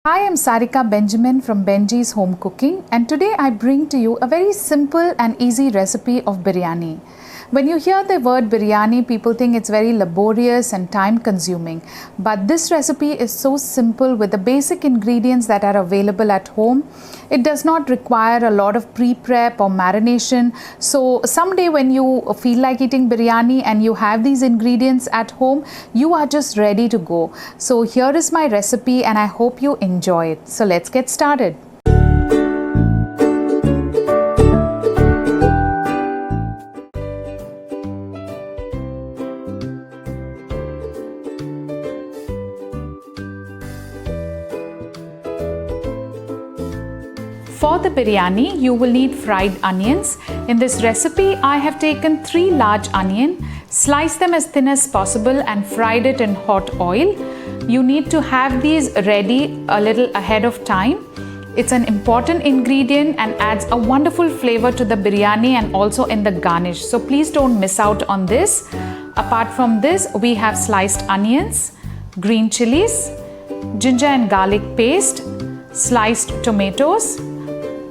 Hi, I'm Sarika Benjamin from Benji's Home Cooking, and today I bring to you a very simple and easy recipe of biryani. When you hear the word biryani, people think it's very laborious and time consuming, but this recipe is so simple with the basic ingredients that are available at home. It does not require a lot of pre-prep or marination. So someday when you feel like eating biryani and you have these ingredients at home, you are just ready to go. So here is my recipe and I hope you enjoy it. So let's get started. For the biryani, you will need fried onions. In this recipe, I have taken 3 large onions, sliced them as thin as possible and fried it in hot oil. You need to have these ready a little ahead of time. It's an important ingredient and adds a wonderful flavor to the biryani and also in the garnish. So please don't miss out on this. Apart from this, we have sliced onions, green chilies, ginger and garlic paste, sliced tomatoes,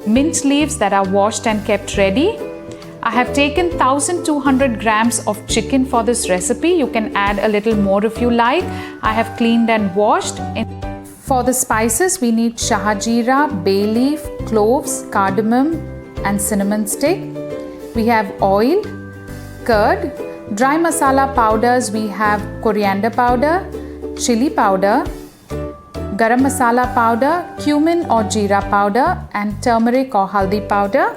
mint leaves that are washed and kept ready. I have taken 1200 grams of chicken for this recipe. You can add a little more if you like. I have cleaned and washed. For the spices, we need Shahi jeera, bay leaf, cloves, cardamom and cinnamon stick. We have oil, curd, dry masala powders. We have coriander powder, chilli powder, Garam masala powder, cumin or jeera powder and turmeric or haldi powder.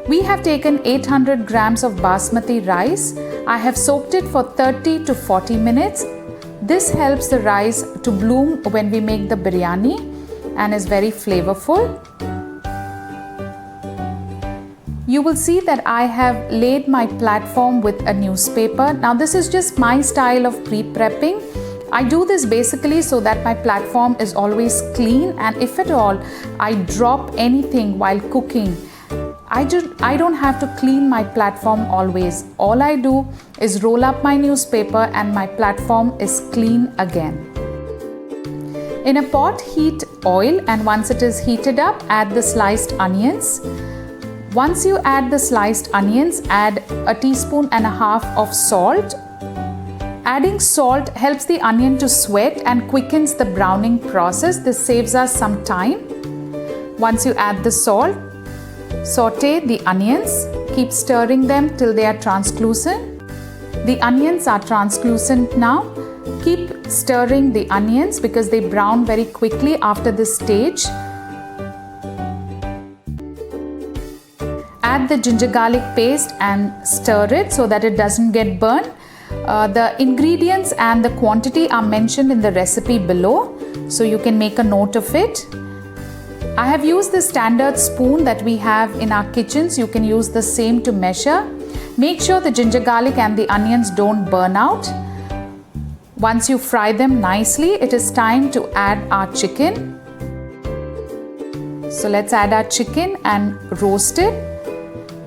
We have taken 800 grams of basmati rice. I have soaked it for 30 to 40 minutes. This helps the rice to bloom when we make the biryani and is very flavorful. You will see that I have laid my platform with a newspaper. Now this is just my style of pre-prepping. I do this basically so that my platform is always clean, and if at all I drop anything while cooking, I don't have to clean my platform always. All I do is roll up my newspaper and my platform is clean again. In a pot, heat oil, and once it is heated up, add the sliced onions. Once you add the sliced onions, add 1.5 teaspoons of salt. Adding salt helps the onion to sweat and quickens the browning process. This saves us some time. Once you add the salt, saute the onions. Keep stirring them till they are translucent. The onions are translucent now. Keep stirring the onions because they brown very quickly after this stage. Add the ginger garlic paste and stir it so that it doesn't get burnt. The ingredients and the quantity are mentioned in the recipe below, so you can make a note of it. I have used the standard spoon that we have in our kitchens. You can use the same to measure. Make sure the ginger garlic and the onions don't burn out. Once you fry them nicely, it is time to add our chicken. So let's add our chicken and roast it.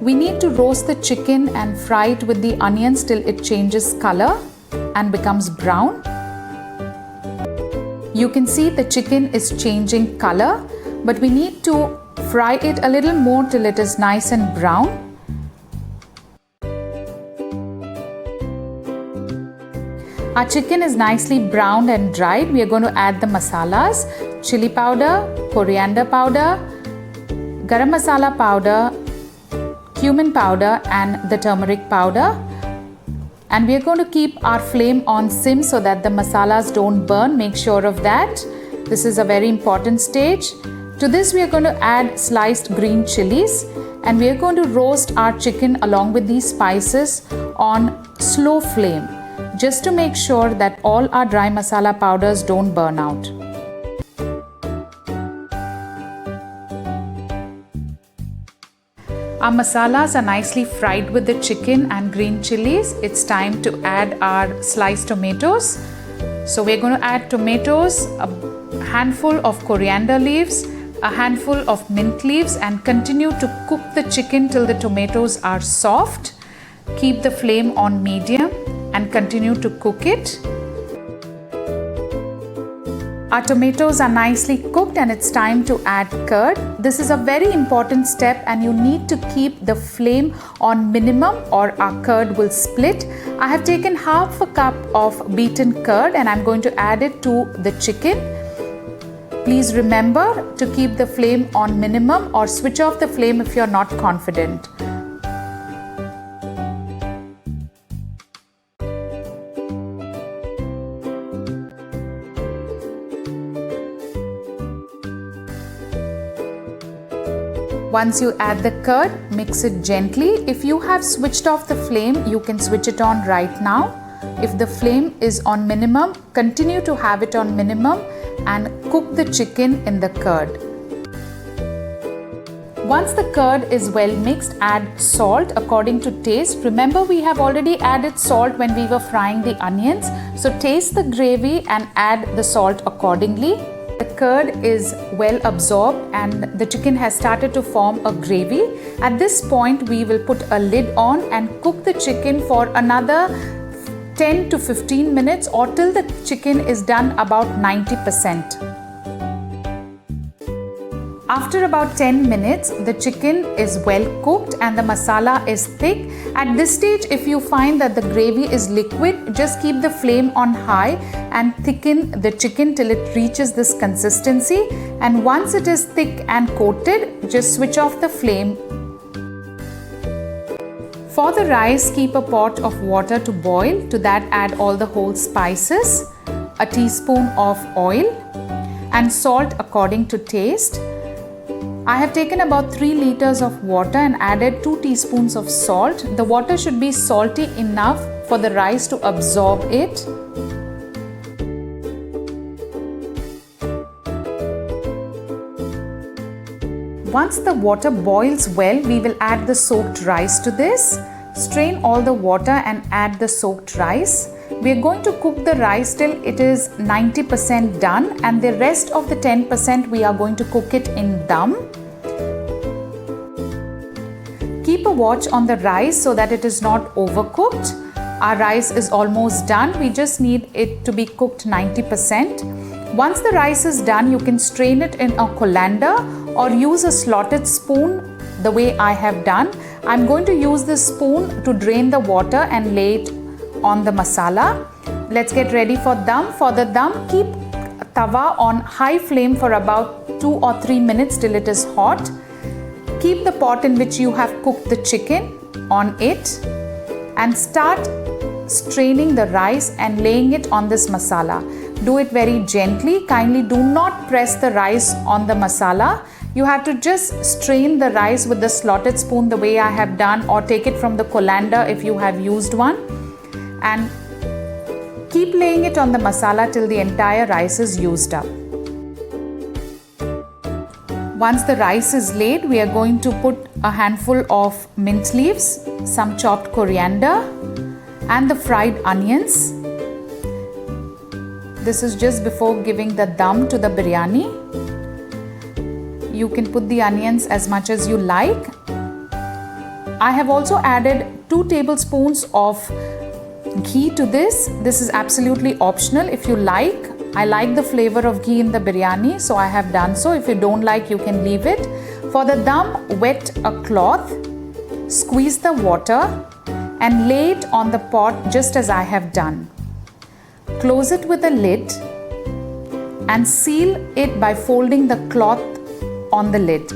We need to roast the chicken and fry it with the onions till it changes color and becomes brown. You can see the chicken is changing color, but we need to fry it a little more till it is nice and brown. Our chicken is nicely browned and dried. We are going to add the masalas: chilli powder, coriander powder, garam masala powder, cumin powder and the turmeric powder, and we are going to keep our flame on sim so that the masalas don't burn. Make sure of that. This is a very important stage. To this we are going to add sliced green chilies, and we are going to roast our chicken along with these spices on slow flame just to make sure that all our dry masala powders don't burn out. Our masalas are nicely fried with the chicken and green chilies. It's time to add our sliced tomatoes. So we're going to add tomatoes, a handful of coriander leaves, a handful of mint leaves, and continue to cook the chicken till the tomatoes are soft. Keep the flame on medium and continue to cook it. Our tomatoes are nicely cooked and it's time to add curd. This is a very important step and you need to keep the flame on minimum or our curd will split. I have taken half a cup of beaten curd and I'm going to add it to the chicken. Please remember to keep the flame on minimum or switch off the flame if you're not confident. Once you add the curd, mix it gently. If you have switched off the flame, you can switch it on right now. If the flame is on minimum, continue to have it on minimum and cook the chicken in the curd. Once the curd is well mixed, add salt according to taste. Remember, we have already added salt when we were frying the onions. So taste the gravy and add the salt accordingly. The curd is well absorbed and the chicken has started to form a gravy. At this point, we will put a lid on and cook the chicken for another 10 to 15 minutes or till the chicken is done about 90%. After about 10 minutes, the chicken is well cooked and the masala is thick. At this stage, if you find that the gravy is liquid, just keep the flame on high and thicken the chicken till it reaches this consistency. And once it is thick and coated, just switch off the flame. For the rice, keep a pot of water to boil. To that, add all the whole spices, a teaspoon of oil and salt according to taste. I have taken about 3 liters of water and added 2 teaspoons of salt. The water should be salty enough for the rice to absorb it. Once the water boils well, we will add the soaked rice to this. Strain all the water and add the soaked rice. We are going to cook the rice till it is 90% done and the rest of the 10% we are going to cook it in dum. Keep a watch on the rice so that it is not overcooked. Our rice is almost done. We just need it to be cooked 90%. Once the rice is done, you can strain it in a colander or use a slotted spoon the way I have done. I'm going to use this spoon to drain the water and lay it on the masala. Let's get ready for dum. For the dum, keep tawa on high flame for about 2 or 3 minutes till it is hot. Keep the pot in which you have cooked the chicken on it and start straining the rice and laying it on this masala. Do it very gently. Kindly do not press the rice on the masala. You have to just strain the rice with the slotted spoon the way I have done or take it from the colander if you have used one. And keep laying it on the masala till the entire rice is used up. Once the rice is laid, we are going to put a handful of mint leaves, some chopped coriander and the fried onions. This is just before giving the dum to the biryani. You can put the onions as much as you like. I have also added 2 tablespoons of ghee to this. This is absolutely optional if you like. I like the flavor of ghee in the biryani, so I have done so. If you don't like, you can leave it. For the dum, wet a cloth, squeeze the water and lay it on the pot just as I have done. Close it with a lid and seal it by folding the cloth on the lid.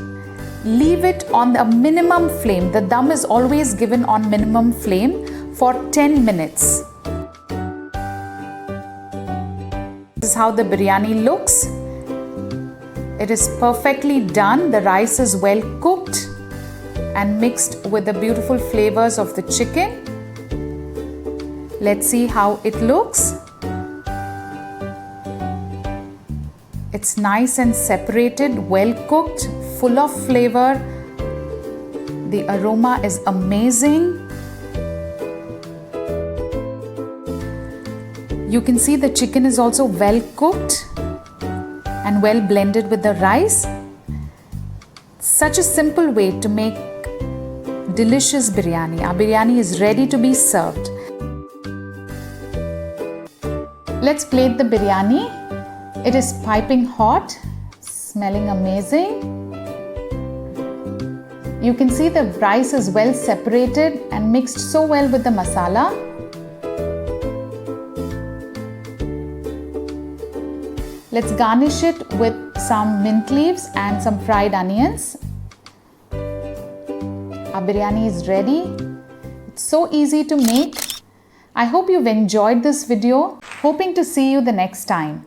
Leave it on a minimum flame. The dum is always given on minimum flame for 10 minutes. This is how the biryani looks. It is perfectly done. The rice is well cooked and mixed with the beautiful flavors of the chicken. Let's see how it looks. It's nice and separated, well cooked, full of flavor. The aroma is amazing. You can see the chicken is also well cooked and well blended with the rice. Such a simple way to make delicious biryani. Our biryani is ready to be served. Let's plate the biryani. It is piping hot, smelling amazing. You can see the rice is well separated and mixed so well with the masala. Let's garnish it with some mint leaves and some fried onions. Our biryani is ready. It's so easy to make. I hope you've enjoyed this video. Hoping to see you the next time.